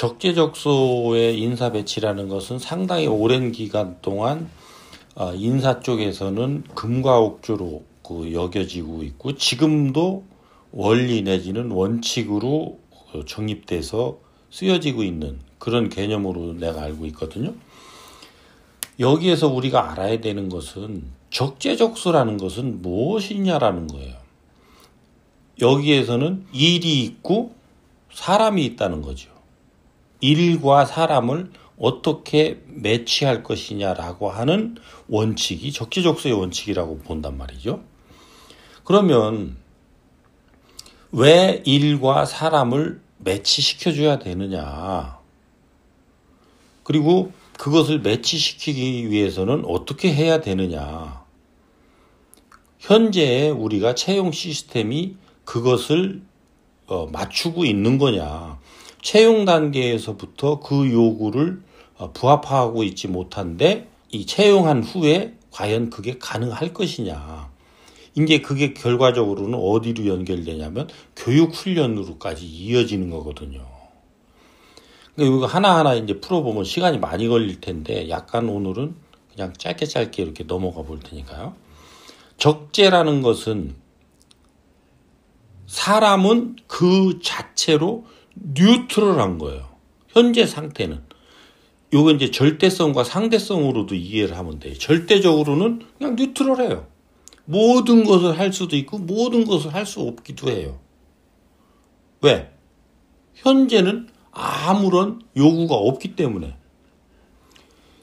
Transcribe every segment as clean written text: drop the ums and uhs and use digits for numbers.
적재적소의 인사 배치라는 것은 상당히 오랜 기간 동안 인사 쪽에서는 금과 옥조로 여겨지고 있고, 지금도 원리 내지는 원칙으로 정립돼서 쓰여지고 있는 그런 개념으로 내가 알고 있거든요. 여기에서 우리가 알아야 되는 것은 적재적소라는 것은 무엇이냐라는 거예요. 여기에서는 일이 있고 사람이 있다는 거죠. 일과 사람을 어떻게 매치할 것이냐라고 하는 원칙이 적재적소의 원칙이라고 본단 말이죠. 그러면 왜 일과 사람을 매치시켜줘야 되느냐? 그리고 그것을 매치시키기 위해서는 어떻게 해야 되느냐? 현재 우리가 채용 시스템이 그것을 맞추고 있는 거냐? 채용 단계에서부터 그 요구를 부합하고 있지 못한데 이 채용한 후에 과연 그게 가능할 것이냐? 이제 그게 결과적으로는 어디로 연결되냐면 교육훈련으로까지 이어지는 거거든요. 그러니까 이거 하나하나 이제 풀어보면 시간이 많이 걸릴 텐데 약간 오늘은 그냥 짧게 이렇게 넘어가 볼 테니까요. 적재라는 것은 사람은 그 자체로 뉴트럴한 거예요. 현재 상태는. 요거 이제 절대성과 상대성으로도 이해를 하면 돼요. 절대적으로는 그냥 뉴트럴해요. 모든 것을 할 수도 있고 모든 것을 할 수 없기도 해요. 왜? 현재는 아무런 요구가 없기 때문에.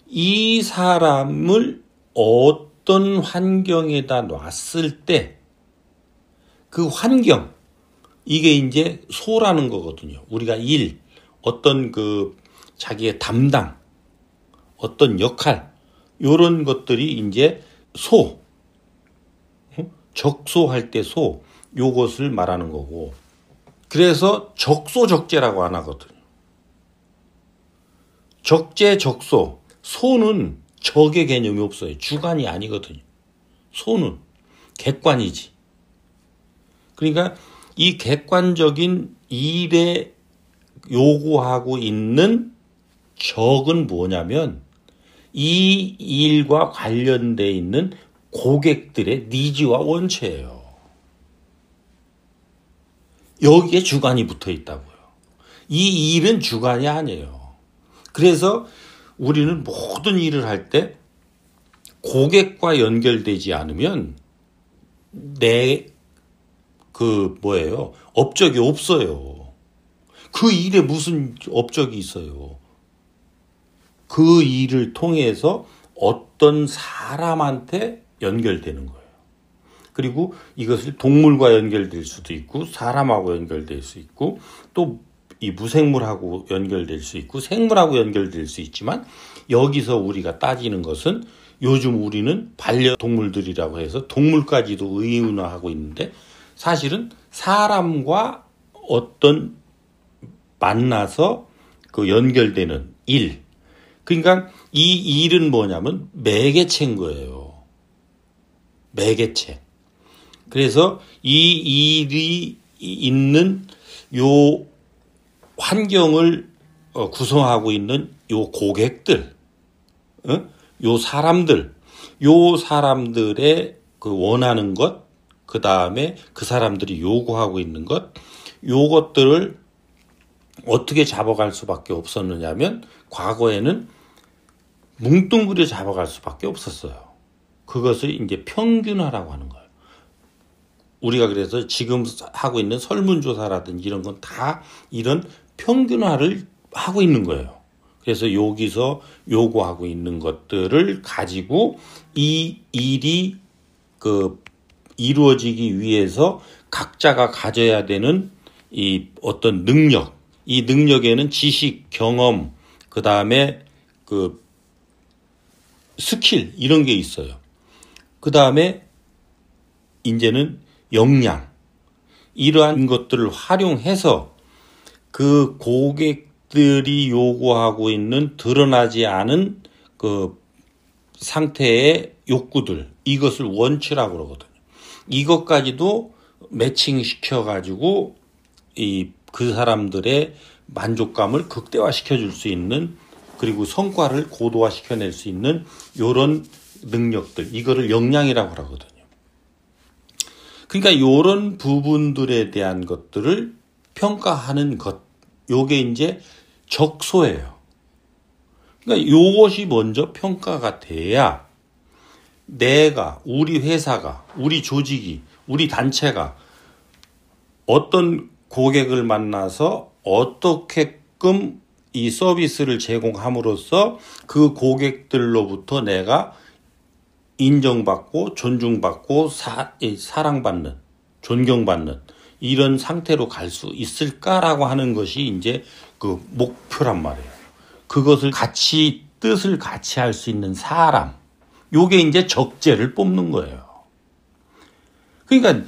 이 사람을 어떤 환경에다 놨을 때 그 환경, 이게 이제 소라는 거거든요. 우리가 일, 어떤 자기의 담당, 어떤 역할, 요런 것들이 이제 소, 적소할 때 소, 요것을 말하는 거고. 그래서 적소적재라고 안 하거든요. 적재, 적소. 소는 적의 개념이 없어요. 주관이 아니거든요. 소는 객관이지. 그러니까 이 객관적인 일에 요구하고 있는 적은 뭐냐면 이 일과 관련돼 있는 고객들의 니즈와 원체예요. 여기에 주관이 붙어 있다고요. 이 일은 주관이 아니에요. 그래서 우리는 모든 일을 할 때 고객과 연결되지 않으면 업적이 없어요. 그 일에 무슨 업적이 있어요. 그 일을 통해서 어떤 사람한테 연결되는 거예요. 그리고 이것을 동물과 연결될 수도 있고 사람하고 연결될 수 있고 또 이 무생물하고 연결될 수 있고 생물하고 연결될 수 있지만 여기서 우리가 따지는 것은 요즘 우리는 반려동물들이라고 해서 동물까지도 의인화하고 있는데 사실은 사람과 어떤 만나서 연결되는 일. 그러니까 이 일은 뭐냐면 매개체인 거예요. 매개체. 그래서 이 일이 있는 요 환경을 구성하고 있는 요 고객들, 요 사람들의 원하는 것, 그 다음에 그 사람들이 요구하고 있는 것, 요것들을 어떻게 잡아갈 수밖에 없었느냐면 과거에는 뭉뚱그려 잡아갈 수밖에 없었어요. 그것을 이제 평균화라고 하는 거예요. 우리가 그래서 지금 하고 있는 설문조사라든지 이런 건 다 이런 평균화를 하고 있는 거예요. 그래서 여기서 요구하고 있는 것들을 가지고 이 일이 이루어지기 위해서 각자가 가져야 되는 이 어떤 능력, 이 능력에는 지식, 경험, 그 다음에 스킬 이런 게 있어요. 그 다음에 이제는 역량, 이러한 것들을 활용해서 그 고객들이 요구하고 있는 드러나지 않은 상태의 욕구들, 이것을 원치라고 그러거든요. 이것까지도 매칭시켜가지고 그 사람들의 만족감을 극대화시켜 줄 수 있는, 그리고 성과를 고도화시켜낼 수 있는 이런 능력들, 이거를 역량이라고 하거든요. 그러니까 이런 부분들에 대한 것들을 평가하는 것, 요게 이제 적소예요. 그러니까 요것이 먼저 평가가 돼야 내가, 우리 회사가, 우리 조직이, 우리 단체가 어떤 고객을 만나서 어떻게끔 이 서비스를 제공함으로써 그 고객들로부터 내가 인정받고 존중받고 사랑받는, 존경받는 이런 상태로 갈 수 있을까라고 하는 것이 이제 그 목표란 말이에요. 그것을 같이, 뜻을 같이 할 수 있는 사람, 요게 이제 적재를 뽑는 거예요. 그러니까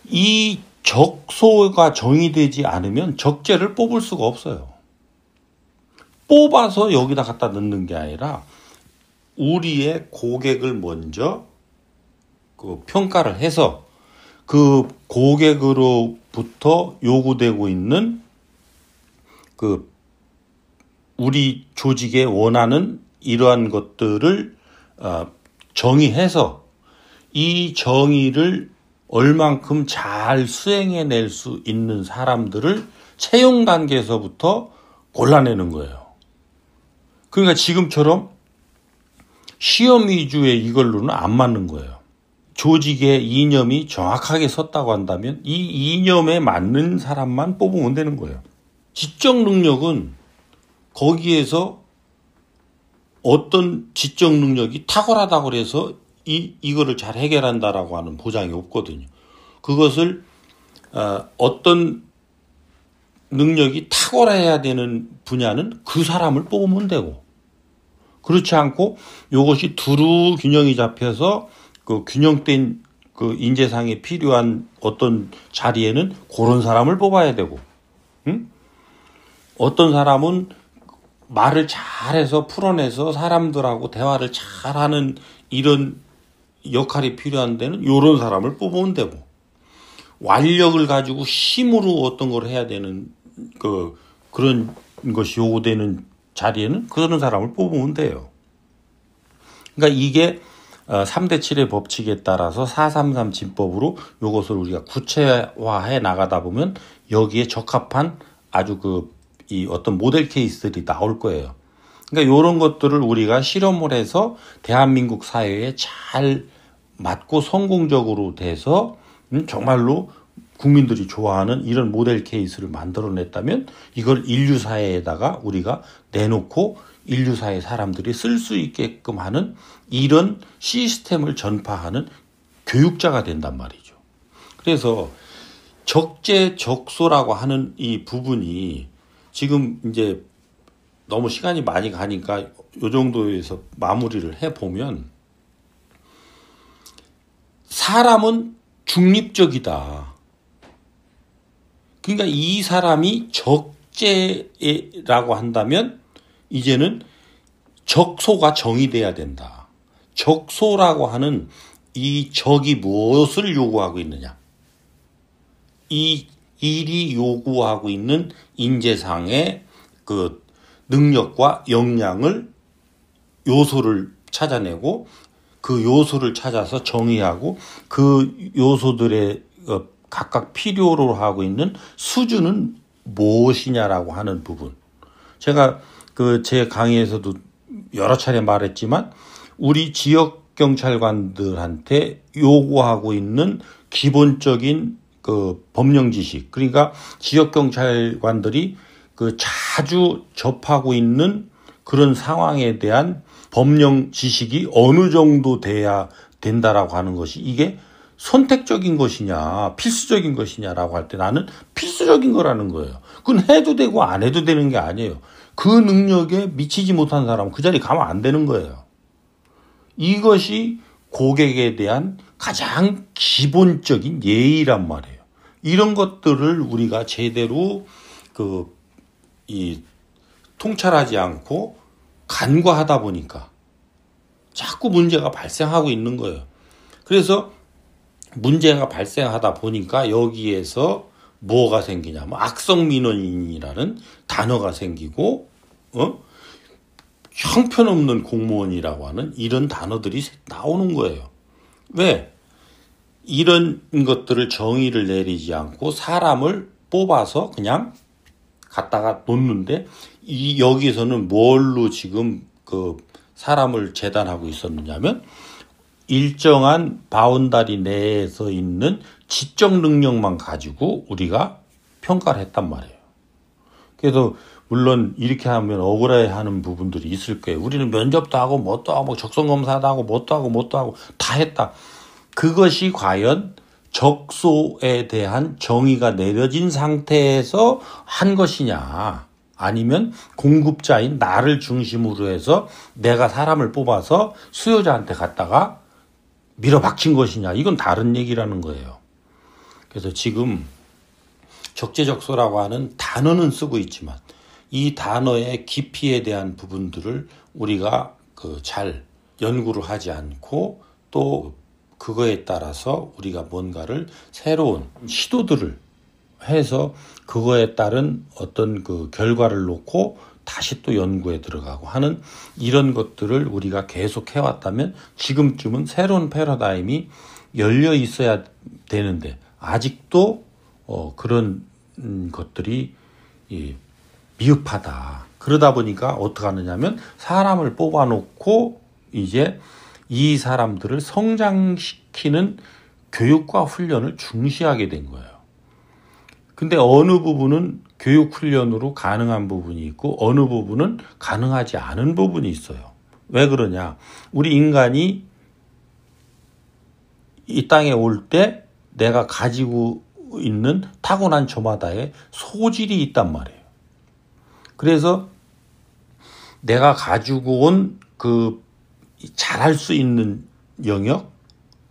이 적소가 정의되지 않으면 적재를 뽑을 수가 없어요. 뽑아서 여기다 갖다 넣는 게 아니라 우리의 고객을 먼저 그 평가를 해서 그 고객으로부터 요구되고 있는 그 우리 조직에 원하는 이러한 것들을 정의해서 이 정의를 얼만큼 잘 수행해낼 수 있는 사람들을 채용 단계에서부터 골라내는 거예요. 그러니까 지금처럼 시험 위주의 이걸로는 안 맞는 거예요. 조직의 이념이 정확하게 섰다고 한다면 이 이념에 맞는 사람만 뽑으면 되는 거예요. 지적 능력은 거기에서 어떤 지적 능력이 탁월하다고 해서 이거를 잘 해결한다라고 하는 보장이 없거든요. 그것을 어떤 능력이 탁월해야 되는 분야는 그 사람을 뽑으면 되고, 그렇지 않고 이것이 두루 균형이 잡혀서 그 균형된 그 인재상에 필요한 어떤 자리에는 그런 사람을 뽑아야 되고, 응? 어떤 사람은 말을 잘해서 풀어내서 사람들하고 대화를 잘하는 이런 역할이 필요한 데는 이런 사람을 뽑으면 되고, 완력을 가지고 힘으로 어떤 걸 해야 되는 그런 것이 요구되는 자리에는 그런 사람을 뽑으면 돼요. 그러니까 이게 3대 7의 법칙에 따라서 433 진법으로 이것을 우리가 구체화해 나가다 보면 여기에 적합한 아주 이 어떤 모델 케이스들이 나올 거예요. 그러니까 이런 것들을 우리가 실험을 해서 대한민국 사회에 잘 맞고 성공적으로 돼서 정말로 국민들이 좋아하는 이런 모델 케이스를 만들어냈다면 이걸 인류사회에다가 우리가 내놓고 인류사회 사람들이 쓸 수 있게끔 하는 이런 시스템을 전파하는 교육자가 된단 말이죠. 그래서 적재 적소라고 하는 이 부분이 지금 이제 너무 시간이 많이 가니까 이 정도에서 마무리를 해보면, 사람은 중립적이다. 그러니까 이 사람이 적재라고 한다면 이제는 적소가 정의돼야 된다. 적소라고 하는 이 적이 무엇을 요구하고 있느냐. 이 일이 요구하고 있는 인재상의 그 능력과 역량을 요소를 찾아내고 그 요소를 찾아서 정의하고 그 요소들의 각각 필요로 하고 있는 수준은 무엇이냐라고 하는 부분. 제가 제 강의에서도 여러 차례 말했지만 우리 지역 경찰관들한테 요구하고 있는 기본적인 법령 지식, 그러니까 지역 경찰관들이 자주 접하고 있는 그런 상황에 대한 법령 지식이 어느 정도 돼야 된다라고 하는 것이, 이게 선택적인 것이냐 필수적인 것이냐라고 할 때 나는 필수적인 거라는 거예요. 그건 해도 되고 안 해도 되는 게 아니에요. 그 능력에 미치지 못한 사람은 그 자리 가면 안 되는 거예요. 이것이 고객에 대한 가장 기본적인 예의란 말이에요. 이런 것들을 우리가 제대로 통찰하지 않고 간과하다 보니까 자꾸 문제가 발생하고 있는 거예요. 그래서 문제가 발생하다 보니까 여기에서 뭐가 생기냐면 악성민원인이라는 단어가 생기고 형편없는 공무원이라고 하는 이런 단어들이 나오는 거예요. 왜? 이런 것들을 정의를 내리지 않고 사람을 뽑아서 그냥 갖다가 놓는데 여기서는 뭘로 지금 그 사람을 재단하고 있었느냐면 일정한 바운다리 내에서 있는 지적 능력만 가지고 우리가 평가를 했단 말이에요. 그래서 물론 이렇게 하면 억울해하는 부분들이 있을 거예요. 우리는 면접도 하고 뭣도 하고 적성검사도 하고 뭣도 하고 다 했다. 그것이 과연 적소에 대한 정의가 내려진 상태에서 한 것이냐, 아니면 공급자인 나를 중심으로 해서 내가 사람을 뽑아서 수요자한테 갖다가 밀어박힌 것이냐, 이건 다른 얘기라는 거예요. 그래서 지금 적재적소라고 하는 단어는 쓰고 있지만 이 단어의 깊이에 대한 부분들을 우리가 잘 연구를 하지 않고 또 그거에 따라서 우리가 뭔가를 새로운 시도들을 해서 그거에 따른 어떤 그 결과를 놓고 다시 또 연구에 들어가고 하는 이런 것들을 우리가 계속 해왔다면 지금쯤은 새로운 패러다임이 열려 있어야 되는데 아직도 그런 것들이 미흡하다. 그러다 보니까 어떻게 하느냐면 사람을 뽑아놓고 이제 이 사람들을 성장시키는 교육과 훈련을 중시하게 된 거예요. 근데 어느 부분은 교육 훈련으로 가능한 부분이 있고 어느 부분은 가능하지 않은 부분이 있어요. 왜 그러냐? 우리 인간이 이 땅에 올 때 내가 가지고 있는 타고난 저마다의 소질이 있단 말이에요. 그래서 내가 가지고 온 잘할 수 있는 영역,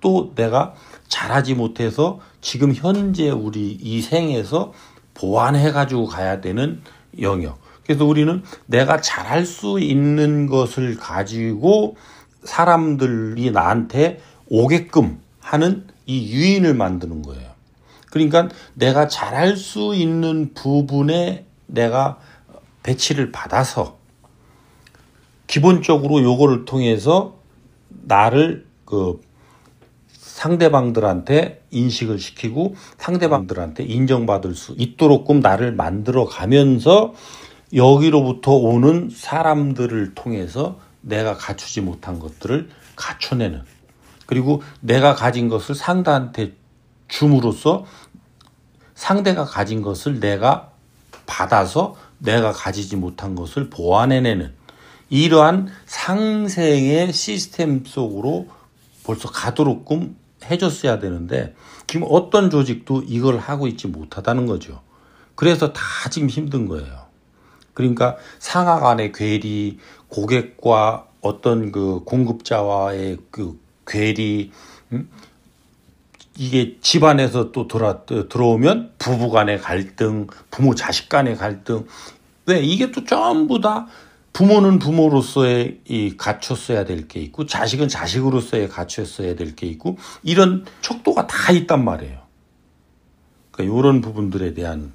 또 내가 잘하지 못해서 지금 현재 우리 이 생에서 보완해 가지고 가야 되는 영역. 그래서 우리는 내가 잘할 수 있는 것을 가지고 사람들이 나한테 오게끔 하는 이 유인을 만드는 거예요. 그러니까 내가 잘할 수 있는 부분에 내가 배치를 받아서 기본적으로 요거를 통해서 나를 상대방들한테 인식을 시키고 상대방들한테 인정받을 수 있도록끔 나를 만들어 가면서 여기로부터 오는 사람들을 통해서 내가 갖추지 못한 것들을 갖춰내는, 그리고 내가 가진 것을 상대한테 줌으로써 상대가 가진 것을 내가 받아서 내가 가지지 못한 것을 보완해내는 이러한 상생의 시스템 속으로 벌써 가도록끔 해줬어야 되는데 지금 어떤 조직도 이걸 하고 있지 못하다는 거죠. 그래서 다 지금 힘든 거예요. 그러니까 상하 간의 괴리, 고객과 어떤 공급자와의 괴리, 이게 집안에서 또 들어오면 부부 간의 갈등, 부모 자식 간의 갈등. 왜? 이게 또 전부 다 부모는 부모로서의 갖췄어야 될 게 있고 자식은 자식으로서의 갖췄어야 될 게 있고 이런 척도가 다 있단 말이에요. 그러니까 이런 부분들에 대한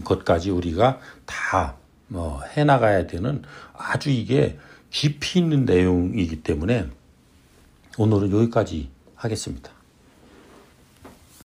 것까지 우리가 다 해나가야 되는 아주 이게 깊이 있는 내용이기 때문에 오늘은 여기까지 하겠습니다.